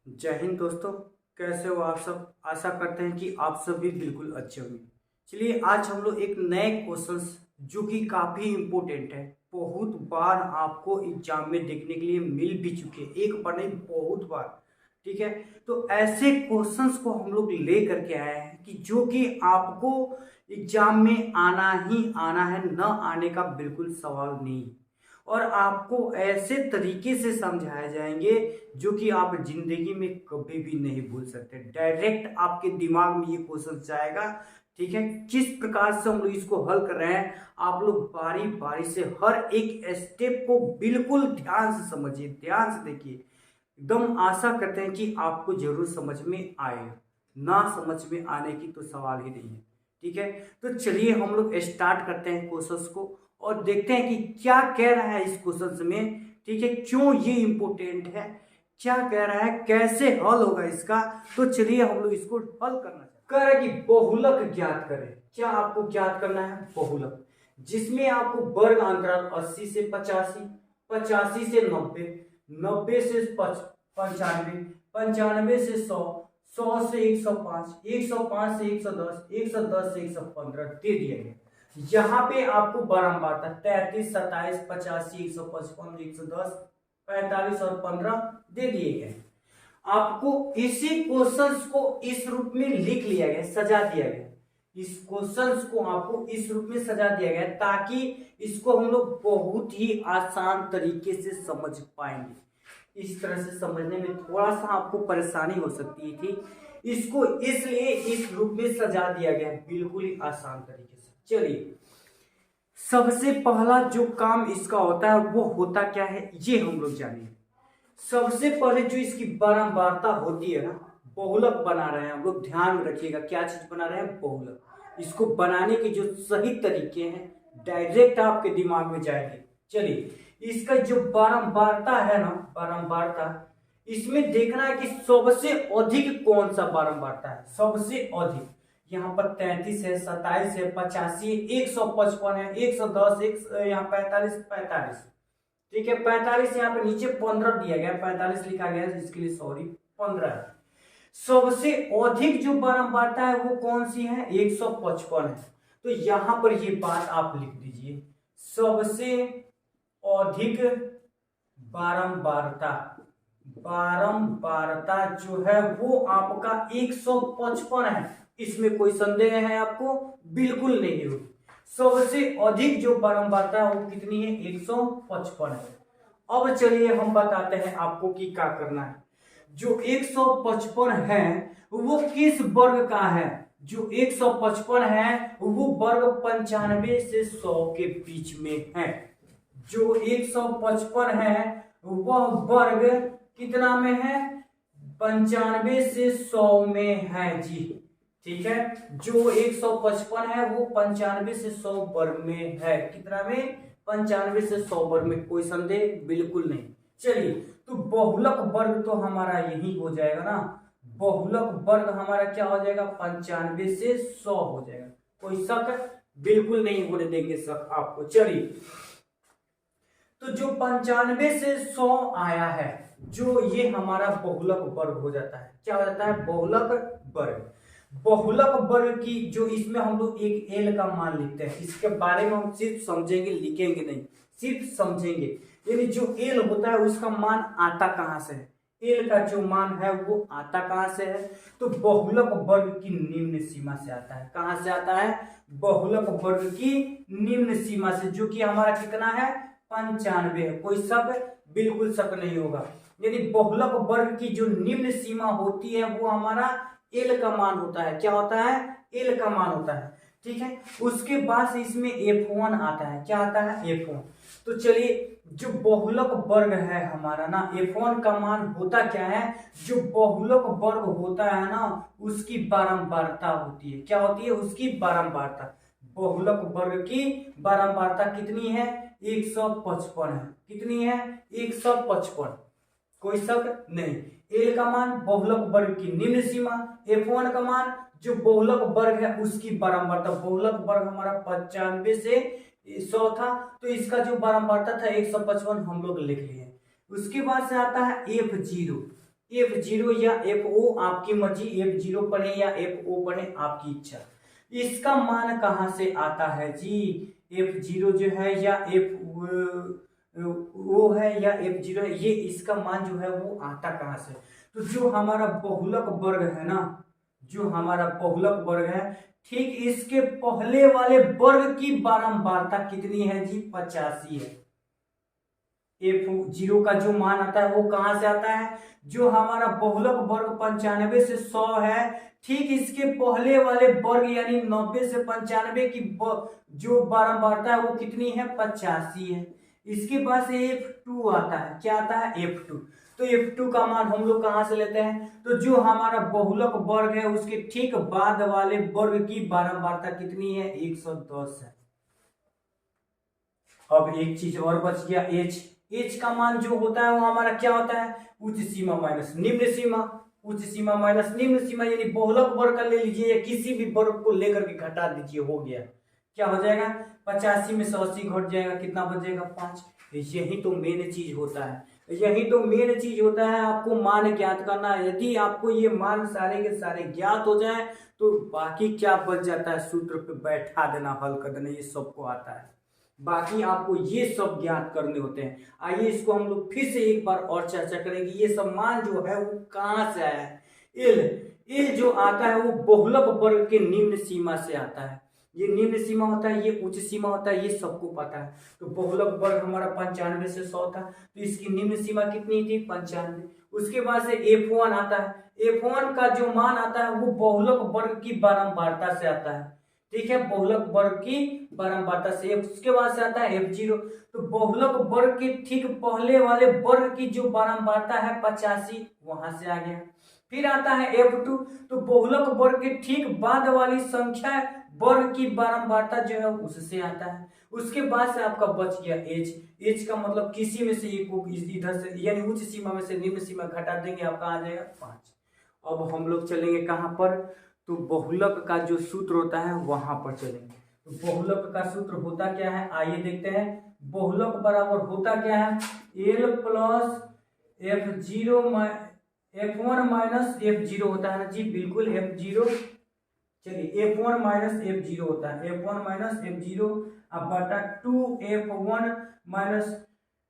जय हिंद दोस्तों। कैसे हो आप सब? आशा करते हैं कि आप सब भी बिल्कुल अच्छे होंगे। चलिए आज हम लोग एक नए क्वेश्चंस जो कि काफ़ी इम्पोर्टेंट है, बहुत बार आपको एग्जाम में देखने के लिए मिल भी चुके हैं, एक बार नहीं बहुत बार। ठीक है, तो ऐसे क्वेश्चंस को हम लोग ले करके आए हैं कि जो कि आपको एग्जाम में आना ही आना है, न आने का बिल्कुल सवाल नहीं। और आपको ऐसे तरीके से समझाए जाएंगे जो कि आप जिंदगी में कभी भी नहीं भूल सकते। डायरेक्ट आपके दिमाग में ये क्वेश्चन जाएगा। ठीक है, किस प्रकार से हम लोग इसको हल कर रहे हैं, आप लोग बारी बारी से हर एक स्टेप को बिल्कुल ध्यान से समझिए, ध्यान से देखिए। एकदम आशा करते हैं कि आपको जरूर समझ में आए, ना समझ में आने की तो सवाल ही नहीं है। ठीक है, तो चलिए हम लोग स्टार्ट करते हैं क्वेश्चंस को और देखते हैं कि क्या कह रहा है इस क्वेश्चन में। ठीक है, क्यों ये इंपॉर्टेंट है, क्या कह रहा है, कैसे हल होगा इसका। तो चलिए हम लोग इसको हल करना चाहते हैं। कह रहा है कि बहुलक ज्ञात करें। क्या आपको ज्ञात करना है? बहुलक, जिसमें आपको वर्ग अंतराल 80 से 85, 85 से 90, 90 से 95, 95 से 100, 100 से 105, 105 से 110, 110 से 115 दे दिया गया। यहाँ पे आपको बारंबारता 33, 27, 85, 155, 110, 45 और 15 दे दिए गए। आपको इसी क्वेश्चंस को इस रूप में लिख लिया गया, सजा दिया गया। इस क्वेश्चंस को आपको इस रूप में सजा दिया गया ताकि इसको हम लोग बहुत ही आसान तरीके से समझ पाएंगे। इस तरह से समझने में थोड़ा सा आपको परेशानी हो सकती थी, इसको इसलिए इस रूप में सजा दिया गया बिल्कुल ही आसान तरीके से। चलिए, सबसे पहला जो काम इसका होता है वो होता क्या है ये हम लोग जानेंगे। सबसे पहले जो इसकी बारंबारता होती है ना, बहुलक बना रहे हैं हम लोग, ध्यान में रखिएगा क्या चीज बना रहे हैं, बहुलक। इसको बनाने के जो सही तरीके हैं डायरेक्ट आपके दिमाग में जाएंगे। चलिए, इसका जो बारंबारता है ना, बारंबारता, इसमें देखना है कि सबसे अधिक कौन सा बारंबारता है। सबसे अधिक यहाँ पर 33 है, 27 है, 85, 155 है, 110, यहाँ 45, 45। ठीक है, 45 यहाँ पे नीचे 15 दिया गया, 45 लिखा गया है, इसके लिए सॉरी 15 है। सबसे अधिक जो बारंबारता है वो कौन सी है? 155 है। तो यहां पर ये बात आप लिख दीजिए, सबसे अधिक बारंबारता, बारंबारता जो है वो आपका 155 है। इसमें कोई संदेह है आपको? बिल्कुल नहीं होगी। सबसे अधिक जो बारंबारता है वो कितनी है? 155 है। अब चलिए हम बताते हैं आपको कि क्या करना है। जो 155 है वो किस वर्ग का है? जो 155 है वो वर्ग 95 से 100 के बीच में है। जो 155 है वह वर्ग कितना में है? 95 से 100 में है जी। ठीक है, जो 155 है वो 95 से 100 वर्ग में है। कितना में? 95 से 100 वर्ग में। कोई संदेह बिल्कुल नहीं। चलिए, तो बहुलक वर्ग तो हमारा यही हो जाएगा ना, बहुलक वर्ग हमारा क्या हो जाएगा? 95 से 100 हो जाएगा। कोई शक बिल्कुल नहीं होने देंगे शक आपको। चलिए, तो जो 95 से 100 आया है, जो ये हमारा बहुलक वर्ग हो जाता है। क्या हो जाता है? बहुलक वर्ग। बहुलक वर्ग की जो इसमें हम लोग एक एल का मान लिखते हैं, इसके बारे में हम सिर्फ समझेंगे, लिखेंगे नहीं, सिर्फ समझेंगे। यानी जो एल होता है उसका मान आता कहां से है? एल का जो मान है वो आता कहां से है? तो बहुलक वर्ग की निम्न सीमा से आता है। कहां से आता है? बहुलक वर्ग की निम्न सीमा से, जो कि हमारा कितना है? 95 है। कोई शक बिल्कुल शक नहीं होगा। यदि बहुलक वर्ग की जो निम्न सीमा होती है वो हमारा एल का मान होता है। क्या होता है? एल का मान होता है। ठीक है, उसके बाद इसमें F1 आता है। क्या आता है? F1। तो चलिए, जो बहुलक वर्ग है हमारा ना, F1 का मान होता क्या है? जो बहुलक वर्ग होता है ना उसकी बारंबारता होती है। क्या होती है? उसकी बारंबारता। बहुलक वर्ग की बारंबारता कितनी है? 155 है। कितनी है? 155। कोई शक नहीं। एल का मान बहुलक वर्ग की निम्न सीमा, F1 का मान जो बहुलक वर्ग है उसकी बारंबारता। बहुलक वर्ग हमारा 95 से 100 था, तो इसका जो बारंबारता था 155 हम लोग लिख लिए। उसके बाद से आता है F0। F0 या FO आपकी मर्जी, F0 पढ़े या FO पढ़े आपकी इच्छा। इसका मान कहाँ से आता है जी? F0 जो है या FO है या F0 है, ये इसका मान जो है वो आता कहाँ से? तो जो हमारा बहुलक वर्ग है ना, जो हमारा बहुलक वर्ग है, ठीक इसके पहले वाले वर्ग की बारंबारता कितनी है जी? 85 है। F0 का जो मान आता है वो कहां से आता है? जो हमारा बहुलक वर्ग 95 से 100 है, ठीक इसके पहले वाले वर्ग यानी 90 से 95 की जो बारंबारता है वो कितनी है? 85 है। इसके बाद से F2 आता है। क्या आता है? F2। तो F2 का मान हम लोग कहां से लेते हैं? तो जो हमारा बहुलक वर्ग है उसके ठीक बाद वाले वर्ग की बारंबारता कितनी है? 110 है। अब एक चीज और बच गया, एच का मान जो होता है वो हमारा क्या होता है? उच्च सीमा माइनस निम्न सीमा। उच्च सीमा माइनस निम्न सीमा यानी बहुलक वर्ग का ले लीजिए या किसी भी वर्ग को लेकर के घटा दीजिए, हो गया। क्या हो जाएगा? 85 में से 80 घट जाएगा, कितना बचेगा? 5। यही तो मेन चीज होता है, यही तो मेन चीज होता है, आपको मान ज्ञात करना है। यदि आपको ये मान सारे के सारे ज्ञात हो जाए तो बाकी क्या बच जाता है? सूत्र पे बैठा देना, हल कर देना, ये सबको आता है। बाकी आपको ये सब ज्ञात करने होते हैं। आइए इसको हम लोग फिर से एक बार और चर्चा करेंगे। ये सब मान जो है वो कहां से आया है? एल जो आता है वो बहुलक वर्ग के निम्न सीमा से आता है। ये निम्न सीमा होता है, ये उच्च सीमा होता है, ये सबको पता है। तो बहुलक वर्ग हमारा 95 से 100 था, तो इसकी निम्न सीमा कितनी थी? 95। उसके बाद से F1 आता है। F1 का जो मान आता है वो बहुलक वर्ग की बारंबारता से आता है। ठीक है, बहुलक वर्ग की बारंबारता से। उसके बाद से आता है F0। तो बहुलक वर्ग के ठीक पहले वाले वर्ग की जो बारंबारता है 85, वहां से आ गया। फिर आता है F2। तो बहुलक वर्ग के ठीक बाद वाली संख्या वर्ग की बारंबारता जो है उससे आता है। उसके बाद से आपका बच गया एच का मतलब किसी में से एक को इधर से यानी उच्च सीमा में से निम्न सीमा घटा देंगे, आपका आ जाएगा 5। अब हम लोग चलेंगे कहां पर? तो बहुलक का जो सूत्र होता है वहां पर चलेंगे। तो बहुलक का सूत्र होता क्या है? आइए देखते हैं। बहुलक बराबर होता क्या है? L plus F0 F1 minus F0 होता है ना जी, बिल्कुल F0। चलिए F1 माइनस F0 होता है, F1 माइनस F0 अब बटा 2F1 minus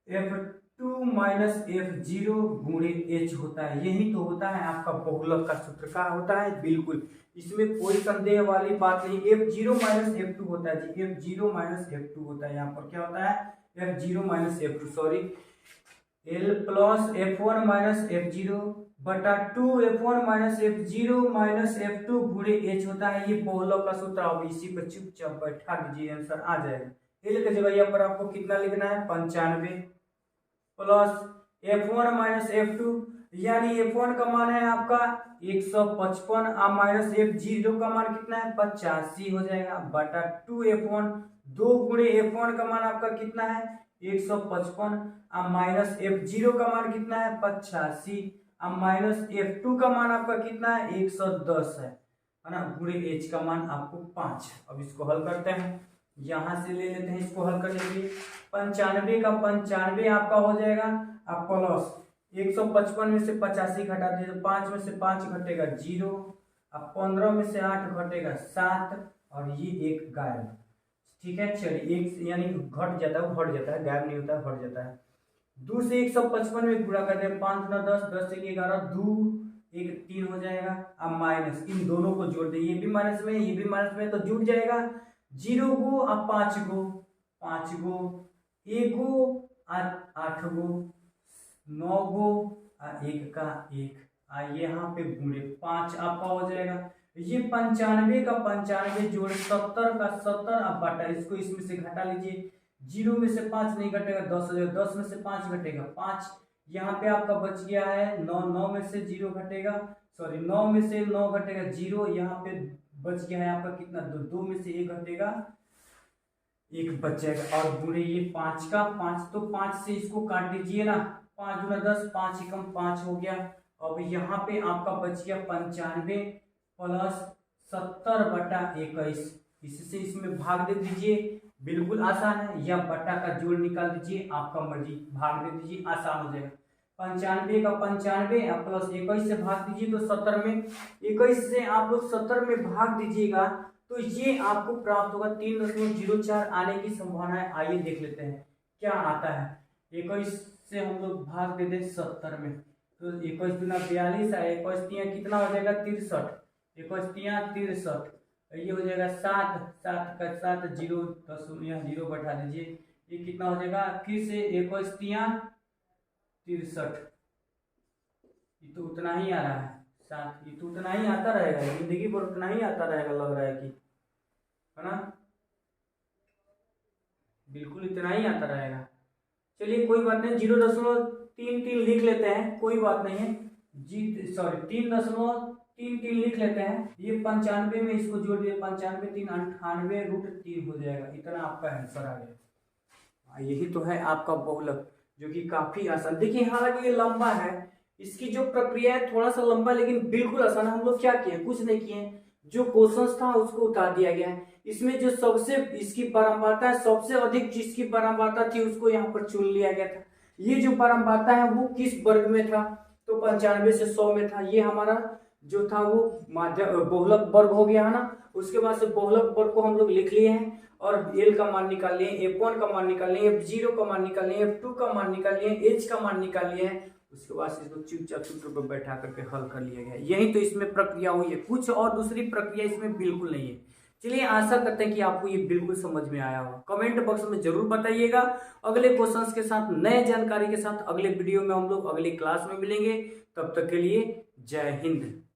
F2 minus F0 गुणे H होता है। यही तो होता है आपका बहुलक का सूत्र। का होता है? बिल्कुल, इसमें कोई संदेह वाली बात नहीं। F0 माइनस F2 होता है जी, F0 माइनस F2 होता है। यहाँ पर क्या होता है? F0 minus F2, sorry, L plus F1 minus F0 बटा 2F1 minus F0 minus F2 गुणे H होता है। ये बहुलक का सूत्र। अब इसी पर चुपचाप बैठा दीजिए, आंसर आ जाएगा। L की जगह यहाँ पर आपको कितना लिखना है? 95 प्लस F1 माइनस F2 यानी F1 का मान है आपका 155 और माइनस F0 का मान कितना है? 85 हो जाएगा बटा 2F1। 2 गुणे F1 का मान आपका कितना है? 155 और माइनस F0 का मान कितना है? 85 और माइनस F2 का मान आपका कितना है? 110 है ना, गुणे H का मान आपको 5। अब इसको हल करते हैं, यहां से ले लेते हैं इसको हल करने के लिए। 95 का 95 आपका हो जाएगा, अब प्लस 155 में से 85 घटा दीजिए, 5 में से 5 घटेगा 0, अब 15 में से 8 घटेगा 7 और ये एक गायब। ठीक है, चलिए एक यानी घट जाता है, घट जाता है, गायब नहीं होता है, घट जाता है। 2 से 155 में गुणा करते हैं, 5 गुना 10, 10 से 11, 2 1 3 हो जाएगा। अब माइनस इन दोनों को जोड़ दे, ये भी माइनस में ये भी माइनस में, तो जुड़ जाएगा 0 गो अब 5 गो, 5 गो 1 गो 8 गो 9 गो 1 का 1, यहाँ पे गुणे 5 आपका हो जाएगा। ये 95 का 95 जोड़ 70 का 70 अब बटा, इसको इसमें से घटा लीजिए, 0 में से 5 नहीं घटेगा, 10 हो जाएगा, 10 में से 5 घटेगा 5, यहाँ पे आपका बच गया है 9, 9 में से 0 घटेगा, सॉरी 9 में से 9 घटेगा 0, यहाँ पे बच गया है आपका कितना? 2 में से 1 घटेगा, 1 बच जाएगा और गुणे ये 5 का 5, तो 5 से इसको काट दीजिए ना, 5 गुना 10, 5 एकम 5 हो गया। अब यहाँ पे आपका बच गया 95 प्लस 70 बटा 21, इससे इसमें भाग दे दीजिए, बिल्कुल आसान है, या बटा का जोड़ निकाल दीजिए, आपका मर्जी, भाग दे दीजिए, आसान हो जाएगा। 95 का 95 प्लस 21 से भाग दीजिए तो 70 में, 21 से आप लोग 70 में भाग दीजिएगा तो ये आपको प्राप्त होगा 3.04 आने की संभावना है। आइए देख लेते हैं क्या आता है। 21 से हम लोग भाग दे दें 70 में तो 21 दूना 42 है, 21 तिया कितना हो जाएगा 63, 21 तिया 63, ये हो जाएगा 7, 7 का 7 जीरो, 10 यहाँ जीरो बैठा दीजिए, ये कितना हो जाएगा फिर से 21 तिया 63, ये तो उतना ही आ रहा है 7, ये तो उतना ही आता रहेगा जिंदगी भर, उतना ही आता रहेगा लग रहा है कि, है ना, बिल्कुल इतना ही आता रहेगा। चलिए कोई बात नहीं, 0.33 लिख लेते हैं, कोई बात नहीं है जी, सॉरी 3.33 लिख लेते हैं। ये 95 में इसको जोड़ दिए, 95 3 98√3 हो जाएगा, इतना आपका आंसर आ गया। यही तो है आपका बहुलक, जो कि काफी आसान। देखिए हालांकि ये लंबा है, इसकी जो प्रक्रिया है थोड़ा सा लंबा, लेकिन बिल्कुल आसान। हम लोग क्या किए, कुछ नहीं किए, जो क्वेश्चंस था उसको उतार दिया गया है। इसमें जो सबसे इसकी बारंबारता है, सबसे अधिक जिसकी बारंबारता थी उसको यहाँ पर चुन लिया गया था। ये जो बारंबारता है वो किस वर्ग में था, तो 95 से 100 में था। ये हमारा जो था वो बहुलक वर्ग हो गया है ना। उसके बाद से बहुलक वर्ग को हम लोग लिख लिए हैं और एल का मान निकाल लिए, F1 का मान निकाल लिए, F0 का मान निकाल लिए, F2 का मान निकाल लिए, H का मान निकाल लिए हैं। उसके बाद से इसको चुपचाप सूत्र पर बैठा करके हल कर लिया गया। यही तो इसमें प्रक्रिया हुई है, कुछ और दूसरी प्रक्रिया इसमें बिल्कुल नहीं है। चलिए आशा करते हैं कि आपको ये बिल्कुल समझ में आया होगा। कमेंट बॉक्स में जरूर बताइएगा। अगले क्वेश्चंस के साथ, नए जानकारी के साथ अगले वीडियो में हम लोग अगली क्लास में मिलेंगे। तब तक के लिए जय हिंद।